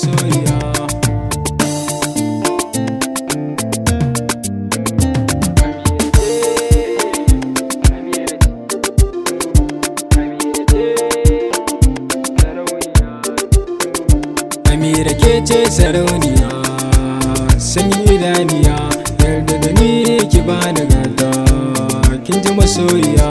masoyiya. Amira ke ce sarauniya, sanyin idaniya, yarda da ni ki bani gata, kin ji masoyiya.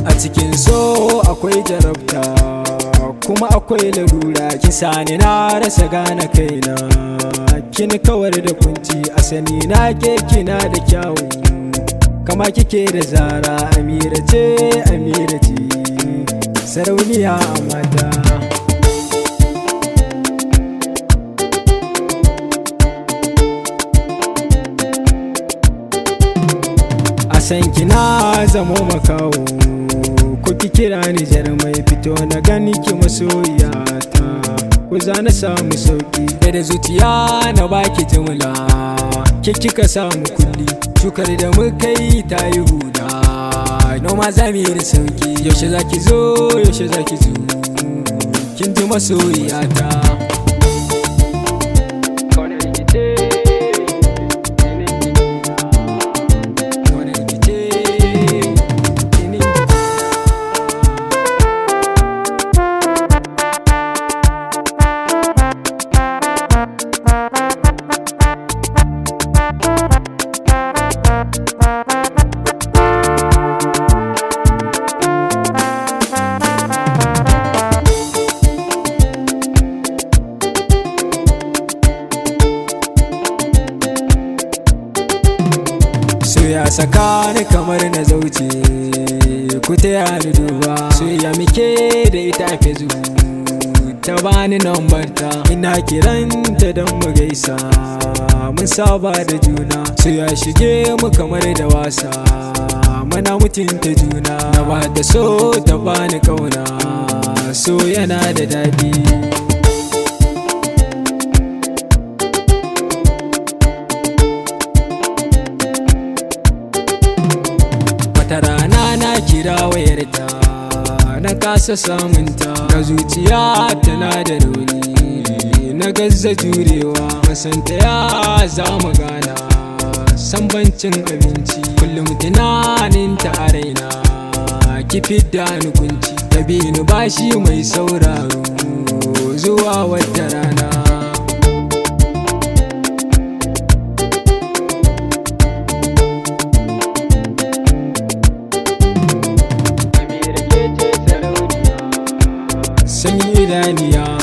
A cikin so akwai jarabta kuma akwai larura, kisa ni na rasa gane kaina, kin kawar da kunci, asani na ke kina da kyawu kama kike da zara. Amira ce, Amira ce, sarauniya a mata. A san kina zamo makawo, ko ki kira ni jarmai, fito na gani ki masoyiyata, ko za na samu sauki da zuciya na baki jimla, ke kika samu kulli, shukar da muka yi ta yi huda, noma za mu yi da sauki. Yaushe za ki zo, yaushe za ki zo, kin ji masoyiyata. Ya saka ni kamar na zauce, ku taya ni duba, soyayya muke da ita a Facebook, ta bani nambar ta, ina kiranta don mu gaisa, mun saba da juna, so ya shige mu kamar da wasa, muna mutunta juna, na ba da so ta bani kauna, so yana da daɗi. Wata rana na kira wayarta, na kasa samunta, ga zuciya tana da rauni, na gaza jurewa, masanta ya za mu gana, san bancin abinci, kullum tunaninta a raina, ki fidda ni kunci, ta bi ni bashi mai sauraro, zuwa wata rana. Sanyin idaniya,